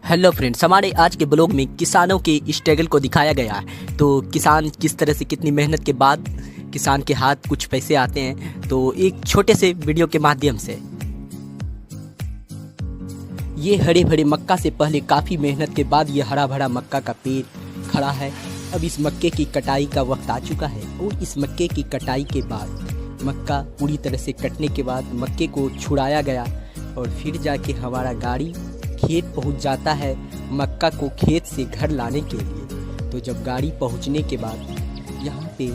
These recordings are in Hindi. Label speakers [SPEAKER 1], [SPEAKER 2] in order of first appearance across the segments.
[SPEAKER 1] हेलो फ्रेंड्स, हमारे आज के ब्लॉग में किसानों के स्ट्रगल को दिखाया गया है। तो किसान किस तरह से कितनी मेहनत के बाद किसान के हाथ कुछ पैसे आते हैं, तो एक छोटे से वीडियो के माध्यम से। ये हरे भरे मक्का से पहले काफ़ी मेहनत के बाद ये हरा भरा मक्का का पेड़ खड़ा है। अब इस मक्के की कटाई का वक्त आ चुका है और इस मक्के की कटाई के बाद मक्का पूरी तरह से कटने के बाद मक्के को छुड़ाया गया और फिर जाके हमारा गाड़ी खेत पहुंच जाता है मक्का को खेत से घर लाने के लिए। तो जब गाड़ी पहुंचने के बाद यहाँ पे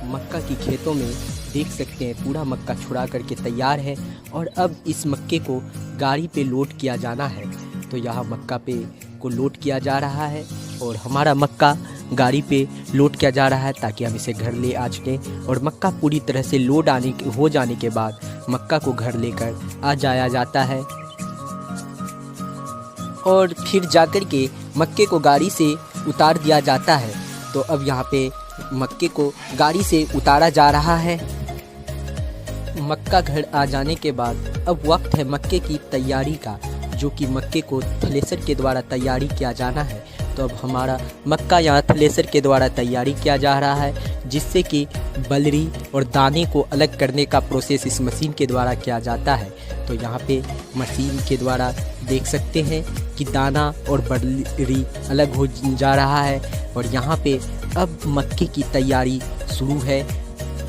[SPEAKER 1] मक्का की खेतों में देख सकते हैं पूरा मक्का छुड़ा करके तैयार है और अब इस मक्के को गाड़ी पे लोड किया जाना है। तो यहाँ मक्का पे को लोड किया जा रहा है और हमारा मक्का गाड़ी पे लोड किया जा रहा है ताकि हम इसे घर ले आ सकें। और मक्का पूरी तरह से लोड हो जाने के बाद मक्का को घर लेकर आ जाया जाता है और फिर जाकर के मक्के को गाड़ी से उतार दिया जाता है। तो अब यहाँ पे मक्के को गाड़ी से उतारा जा रहा है। मक्का घर आ जाने के बाद अब वक्त है मक्के की तैयारी का, जो कि मक्के को थ्रेसर के द्वारा तैयारी किया जाना है। तो अब हमारा मक्का यहाँ थ्रेसर के द्वारा तैयारी किया जा रहा है, जिससे कि बलरी और दाने को अलग करने का प्रोसेस इस मशीन के द्वारा किया जाता है। तो यहाँ पे मशीन के द्वारा देख सकते हैं कि दाना और बलरी अलग हो जा रहा है और यहाँ पे अब मक्के की तैयारी शुरू है।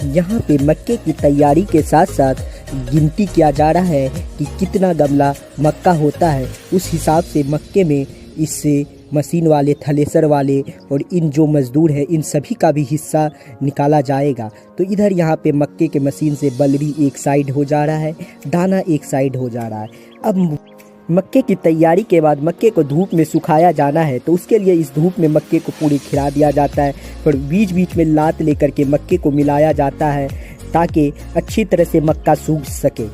[SPEAKER 1] यहाँ पे मक्के की तैयारी के साथ साथ गिनती किया जा रहा है कि कितना गमला मक्का होता है। उस हिसाब से मक्के में इससे मशीन वाले, थ्रेसर वाले और इन जो मज़दूर हैं इन सभी का भी हिस्सा निकाला जाएगा। तो इधर यहाँ पे मक्के के मशीन से बलरी एक साइड हो जा रहा है, दाना एक साइड हो जा रहा है। अब मक्के की तैयारी के बाद मक्के को धूप में सुखाया जाना है। तो उसके लिए इस धूप में मक्के को पूरी खिला दिया जाता है और बीच बीच में लात लेकर के मक्के को मिलाया जाता है ताकि अच्छी तरह से मक्का सूख सके।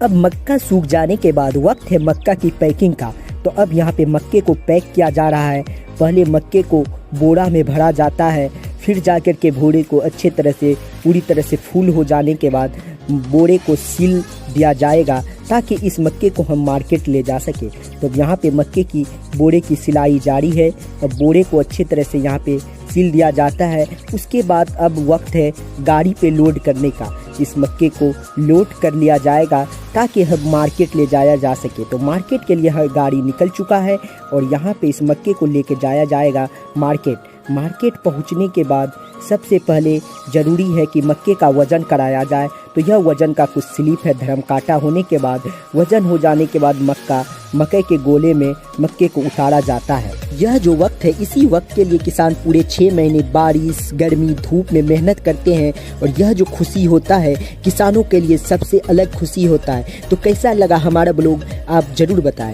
[SPEAKER 1] अब मक्का सूख जाने के बाद वक्त है मक्का की पैकिंग का। तो अब यहाँ पे मक्के को पैक किया जा रहा है। पहले मक्के को बोरा में भरा जाता है, फिर जाकर के बोरे को अच्छे तरह से पूरी तरह से फुल हो जाने के बाद बोरे को सील दिया जाएगा ताकि इस मक्के को हम मार्केट ले जा सके। तो यहाँ पे मक्के की बोरे की सिलाई जारी है और बोरे को अच्छे तरह से यहाँ पे सील दिया जाता है। उसके बाद अब वक्त है गाड़ी पे लोड करने का। इस मक्के को लोड कर लिया जाएगा ताकि हम मार्केट ले जाया जा सके। तो मार्केट के लिए गाड़ी निकल चुका है और यहाँ पे इस मक्के को लेके जाया जाएगा मार्केट। मार्केट पहुँचने के बाद सबसे पहले ज़रूरी है कि मक्के का वज़न कराया जाए। तो यह वज़न का कुछ स्लिप है। धर्म काटा होने के बाद वज़न हो जाने के बाद मक्के के गोले में मक्के को उतारा जाता है। यह जो वक्त है, इसी वक्त के लिए किसान पूरे 6 महीने बारिश, गर्मी, धूप में मेहनत करते हैं और यह जो खुशी होता है किसानों के लिए सबसे अलग खुशी होता है। तो कैसा लगा हमारा ब्लॉग आप ज़रूर बताएं।